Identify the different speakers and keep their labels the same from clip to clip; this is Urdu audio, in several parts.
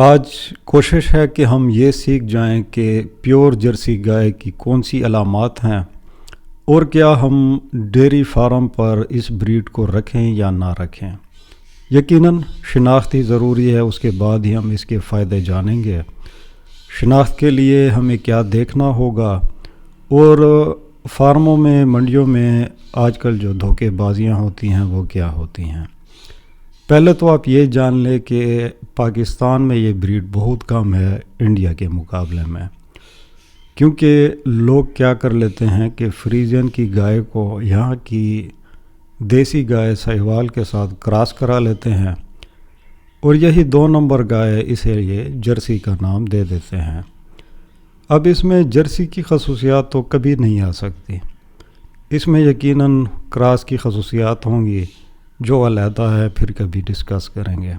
Speaker 1: آج کوشش ہے کہ ہم یہ سیکھ جائیں کہ پیور جرسی گائے کی کون سی علامات ہیں اور کیا ہم ڈیری فارم پر اس بریڈ کو رکھیں یا نہ رکھیں۔ یقیناً شناخت ہی ضروری ہے، اس کے بعد ہی ہم اس کے فائدے جانیں گے۔ شناخت کے لیے ہمیں کیا دیکھنا ہوگا اور فارموں میں منڈیوں میں آج کل جو دھوکے بازیاں ہوتی ہیں وہ کیا ہوتی ہیں۔ پہلے تو آپ یہ جان لیں کہ پاکستان میں یہ بریڈ بہت کم ہے انڈیا کے مقابلے میں، کیونکہ لوگ کیا کر لیتے ہیں کہ فریزین کی گائے کو یہاں کی دیسی گائے سہیوال کے ساتھ کراس کرا لیتے ہیں اور یہی 2 نمبر گائے اسے یہ جرسی کا نام دے دیتے ہیں۔ اب اس میں جرسی کی خصوصیات تو کبھی نہیں آ سکتی، اس میں یقیناً کراس کی خصوصیات ہوں گی جو علیحدہ ہے، پھر کبھی ڈسکس کریں گے۔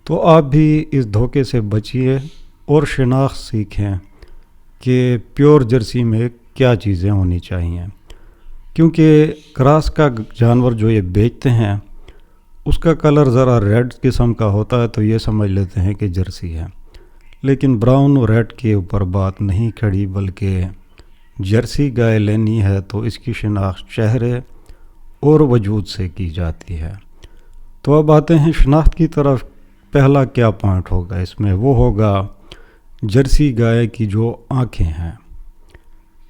Speaker 1: تو آپ بھی اس دھوکے سے بچیے اور شناخت سیکھیں کہ پیور جرسی میں کیا چیزیں ہونی چاہیے، کیونکہ کراس کا جانور جو یہ بیچتے ہیں اس کا کلر ذرا ریڈ قسم کا ہوتا ہے تو یہ سمجھ لیتے ہیں کہ جرسی ہے، لیکن براؤن اور ریڈ کے اوپر بات نہیں کھڑی، بلکہ جرسی گائے لینی ہے تو اس کی شناخت چہرے اور وجود سے کی جاتی ہے۔ تو اب آتے ہیں شناخت کی طرف۔ پہلا کیا پوائنٹ ہوگا اس میں، وہ ہوگا جرسی گائے کی جو آنکھیں ہیں۔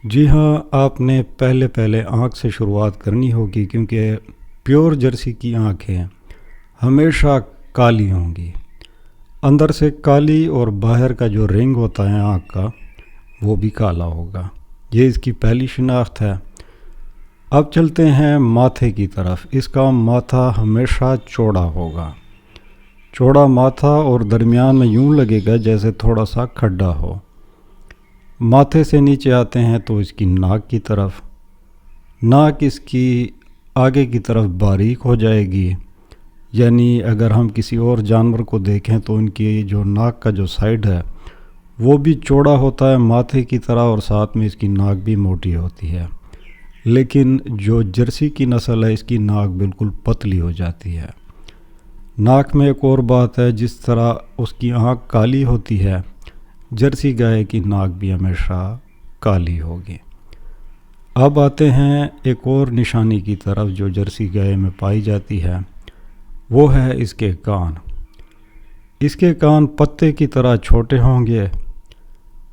Speaker 1: جی ہاں، آپ نے پہلے آنکھ سے شروعات کرنی ہوگی، کیونکہ پیور جرسی کی آنکھیں ہمیشہ کالی ہوں گی، اندر سے کالی اور باہر کا جو رنگ ہوتا ہے آنکھ کا وہ بھی کالا ہوگا۔ یہ اس کی پہلی شناخت ہے۔ اب چلتے ہیں ماتھے کی طرف۔ اس کا ماتھا ہمیشہ چوڑا ہوگا، چوڑا ماتھا، اور درمیان میں یوں لگے گا جیسے تھوڑا سا کھڈا ہو۔ ماتھے سے نیچے آتے ہیں تو اس کی ناک کی طرف، ناک اس کی آگے کی طرف باریک ہو جائے گی، یعنی اگر ہم کسی اور جانور کو دیکھیں تو ان کی جو ناک کا جو سائیڈ ہے وہ بھی چوڑا ہوتا ہے ماتھے کی طرح، اور ساتھ میں اس کی ناک بھی موٹی ہوتی ہے۔ لیکن جو جرسی کی نسل ہے اس کی ناک بالکل پتلی ہو جاتی ہے۔ ناک میں ایک اور بات ہے، جس طرح اس کی آنکھ کالی ہوتی ہے، جرسی گائے کی ناک بھی ہمیشہ کالی ہوگی۔ اب آتے ہیں ایک اور نشانی کی طرف جو جرسی گائے میں پائی جاتی ہے، وہ ہے اس کے کان۔ اس کے کان پتے کی طرح چھوٹے ہوں گے،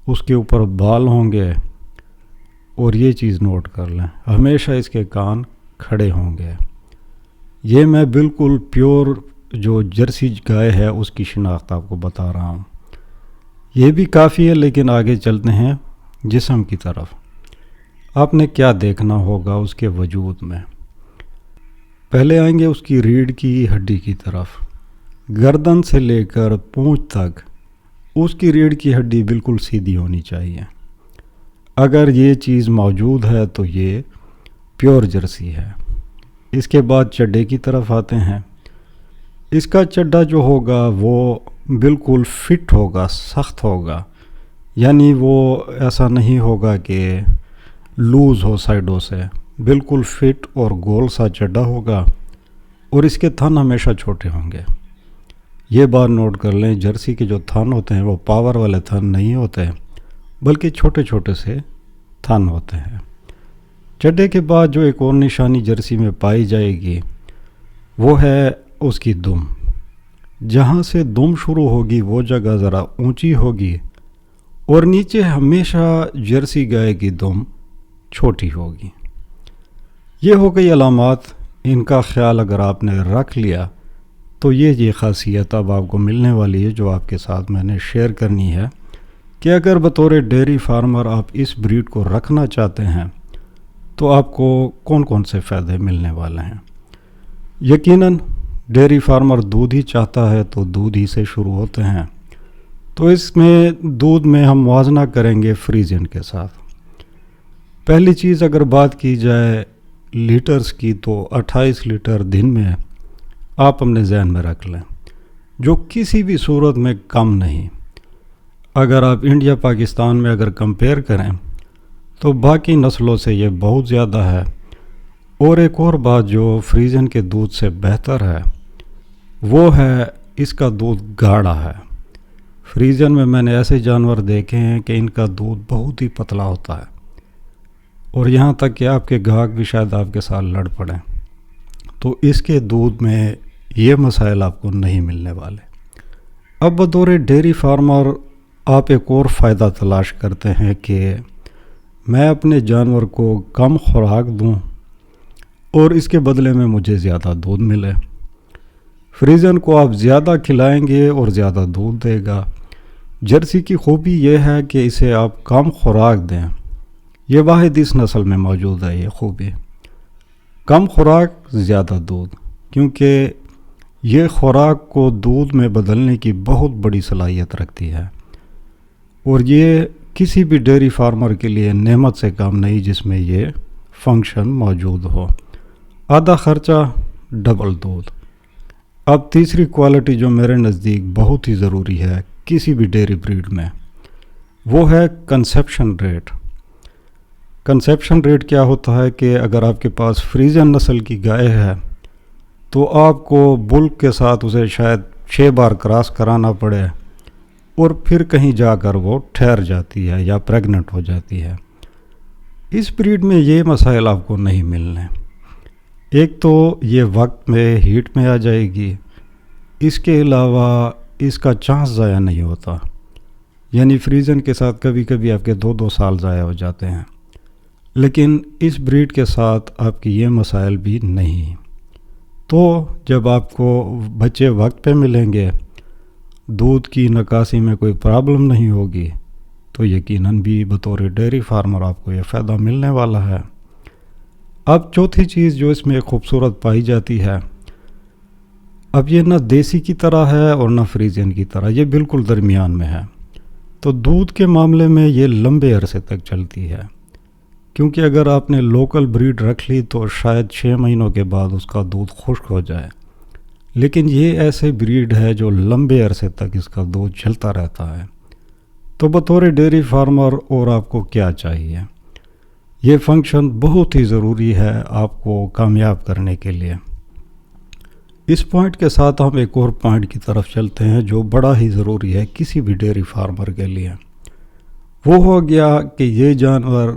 Speaker 1: اس کے اوپر بال ہوں گے، اور یہ چیز نوٹ کر لیں، ہمیشہ اس کے کان کھڑے ہوں گے۔ یہ میں بالکل پیور جو جرسی گائے ہے اس کی شناخت آپ کو بتا رہا ہوں۔ یہ بھی کافی ہے، لیکن آگے چلتے ہیں جسم کی طرف۔ آپ نے کیا دیکھنا ہوگا اس کے وجود میں۔ پہلے آئیں گے اس کی ریڑھ کی ہڈی کی طرف۔ گردن سے لے کر پونچھ تک اس کی ریڑھ کی ہڈی بالکل سیدھی ہونی چاہیے۔ اگر یہ چیز موجود ہے تو یہ پیور جرسی ہے۔ اس کے بعد چڈے کی طرف آتے ہیں۔ اس کا چڈا جو ہوگا وہ بالکل فٹ ہوگا، سخت ہوگا، یعنی وہ ایسا نہیں ہوگا کہ لوز ہو سائڈوں سے، بالکل فٹ اور گول سا چڈا ہوگا، اور اس کے تھن ہمیشہ چھوٹے ہوں گے۔ یہ بات نوٹ کر لیں، جرسی کے جو تھن ہوتے ہیں وہ پاور والے تھن نہیں ہوتے، بلکہ چھوٹے چھوٹے سے تھن ہوتے ہیں۔ چڈے کے بعد جو ایک اور نشانی جرسی میں پائی جائے گی وہ ہے اس کی دم۔ جہاں سے دم شروع ہوگی وہ جگہ ذرا اونچی ہوگی، اور نیچے ہمیشہ جرسی گائے کی دم چھوٹی ہوگی۔ یہ ہو گئی علامات۔ ان کا خیال اگر آپ نے رکھ لیا تو یہ خاصیت اب آپ کو ملنے والی ہے جو آپ کے ساتھ میں نے شیئر کرنی ہے، کہ اگر بطور ڈیری فارمر آپ اس بریڈ کو رکھنا چاہتے ہیں تو آپ کو کون کون سے فائدے ملنے والے ہیں۔ یقیناً ڈیری فارمر دودھ ہی چاہتا ہے تو دودھ ہی سے شروع ہوتے ہیں، تو اس میں دودھ میں ہم موازنہ کریں گے فریزین کے ساتھ۔ پہلی چیز اگر بات کی جائے لیٹرز کی تو 28 لیٹر دن میں آپ اپنے ذہن میں رکھ لیں، جو کسی بھی صورت میں کم نہیں۔ اگر آپ انڈیا پاکستان میں اگر کمپیئر کریں تو باقی نسلوں سے یہ بہت زیادہ ہے۔ اور ایک اور بات جو فریزین کے دودھ سے بہتر ہے وہ ہے اس کا دودھ گاڑھا ہے۔ فریزن میں نے ایسے جانور دیکھے ہیں کہ ان کا دودھ بہت ہی پتلا ہوتا ہے، اور یہاں تک کہ آپ کے گاہک بھی شاید آپ کے ساتھ لڑ پڑیں، تو اس کے دودھ میں یہ مسائل آپ کو نہیں ملنے والے۔ اب بطور ڈیری فارمر آپ ایک اور فائدہ تلاش کرتے ہیں کہ میں اپنے جانور کو کم خوراک دوں اور اس کے بدلے میں مجھے زیادہ دودھ ملے۔ فریزن کو آپ زیادہ کھلائیں گے اور زیادہ دودھ دے گا۔ جرسی کی خوبی یہ ہے کہ اسے آپ کم خوراک دیں، یہ واحد اس نسل میں موجود ہے یہ خوبی، کم خوراک زیادہ دودھ، کیونکہ یہ خوراک کو دودھ میں بدلنے کی بہت بڑی صلاحیت رکھتی ہے، اور یہ کسی بھی ڈیری فارمر کے لیے نعمت سے کم نہیں جس میں یہ فنکشن موجود ہو۔ آدھا خرچہ ڈبل دودھ۔ اب تیسری کوالٹی جو میرے نزدیک بہت ہی ضروری ہے کسی بھی ڈیری بریڈ میں، وہ ہے کنسیپشن ریٹ۔ کنسیپشن ریٹ کیا ہوتا ہے کہ اگر آپ کے پاس فریزن نسل کی گائے ہے تو آپ کو بلک کے ساتھ اسے شاید 6 بار کراس کرانا پڑے، اور پھر کہیں جا کر وہ ٹھہر جاتی ہے یا پریگننٹ ہو جاتی ہے۔ اس بریڈ میں یہ مسائل آپ کو نہیں ملنے۔ ایک تو یہ وقت میں ہیٹ میں آ جائے گی، اس کے علاوہ اس کا چانس ضائع نہیں ہوتا، یعنی فریزن کے ساتھ کبھی کبھی آپ کے 2 سال ضائع ہو جاتے ہیں، لیکن اس بریڈ کے ساتھ آپ کی یہ مسائل بھی نہیں۔ تو جب آپ کو بچے وقت پہ ملیں گے، دودھ کی نکاسی میں کوئی پرابلم نہیں ہوگی، تو یقیناً بھی بطور ڈیری فارمر آپ کو یہ فائدہ ملنے والا ہے۔ اب چوتھی چیز جو اس میں خوبصورت پائی جاتی ہے، اب یہ نہ دیسی کی طرح ہے اور نہ فریزین کی طرح، یہ بالکل درمیان میں ہے۔ تو دودھ کے معاملے میں یہ لمبے عرصے تک چلتی ہے، کیونکہ اگر آپ نے لوکل بریڈ رکھ لی تو شاید 6 مہینوں کے بعد اس کا دودھ خشک ہو جائے، لیکن یہ ایسے بریڈ ہے جو لمبے عرصے تک اس کا دودھ چلتا رہتا ہے۔ تو بطور ڈیری فارمر اور آپ کو کیا چاہیے؟ یہ فنکشن بہت ہی ضروری ہے آپ کو کامیاب کرنے کے لیے۔ اس پوائنٹ کے ساتھ ہم ایک اور پوائنٹ کی طرف چلتے ہیں جو بڑا ہی ضروری ہے کسی بھی ڈیری فارمر کے لیے۔ وہ ہو گیا کہ یہ جانور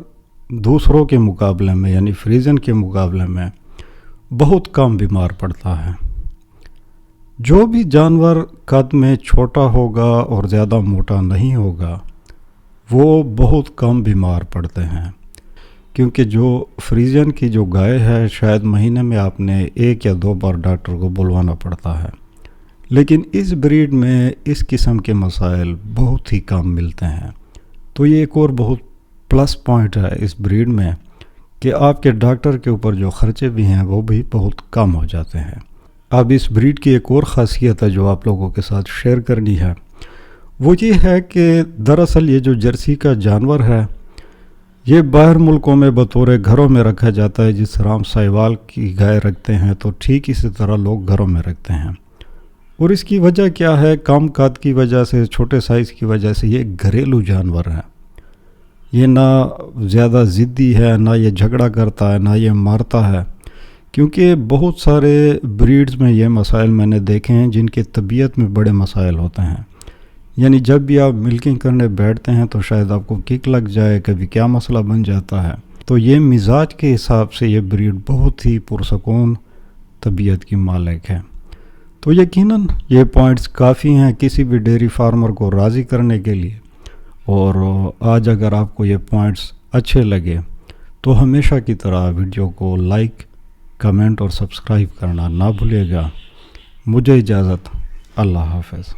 Speaker 1: دوسروں کے مقابلے میں، یعنی فریزن کے مقابلے میں بہت کم بیمار پڑتا ہے۔ جو بھی جانور قد میں چھوٹا ہوگا اور زیادہ موٹا نہیں ہوگا وہ بہت کم بیمار پڑتے ہیں، کیونکہ جو فریزن کی جو گائے ہے شاید مہینے میں آپ نے 1 یا 2 بار ڈاکٹر کو بلوانا پڑتا ہے، لیکن اس بریڈ میں اس قسم کے مسائل بہت ہی کم ملتے ہیں۔ تو یہ ایک اور بہت پلس پوائنٹ ہے اس بریڈ میں کہ آپ کے ڈاکٹر کے اوپر جو خرچے بھی ہیں وہ بھی بہت کم ہو جاتے ہیں۔ اب اس بریڈ کی ایک اور خاصیت ہے جو آپ لوگوں کے ساتھ شیئر کرنی ہے، وہ یہ ہے کہ دراصل یہ جو جرسی کا جانور ہے یہ باہر ملکوں میں بطور گھروں میں رکھا جاتا ہے، جس طرح ہم ساہیوال کی گائے رکھتے ہیں تو ٹھیک اسی طرح لوگ گھروں میں رکھتے ہیں۔ اور اس کی وجہ کیا ہے؟ کم قد کی وجہ سے، چھوٹے سائز کی وجہ سے یہ گھریلو جانور ہے۔ یہ نہ زیادہ ضدی ہے، نہ یہ جھگڑا کرتا ہے، نہ یہ مارتا ہے، کیونکہ بہت سارے بریڈز میں یہ مسائل میں نے دیکھے ہیں جن کے طبیعت میں بڑے مسائل ہوتے ہیں، یعنی جب بھی آپ ملکنگ کرنے بیٹھتے ہیں تو شاید آپ کو کک لگ جائے، کبھی کیا مسئلہ بن جاتا ہے۔ تو یہ مزاج کے حساب سے یہ بریڈ بہت ہی پرسکون طبیعت کی مالک ہے۔ تو یقیناً یہ پوائنٹس کافی ہیں کسی بھی ڈیری فارمر کو راضی کرنے کے لیے، اور آج اگر آپ کو یہ پوائنٹس اچھے لگے تو ہمیشہ کی طرح ویڈیو کو لائک، کمنٹ اور سبسکرائب کرنا نہ بھولیے گا۔ مجھے اجازت، اللہ حافظ۔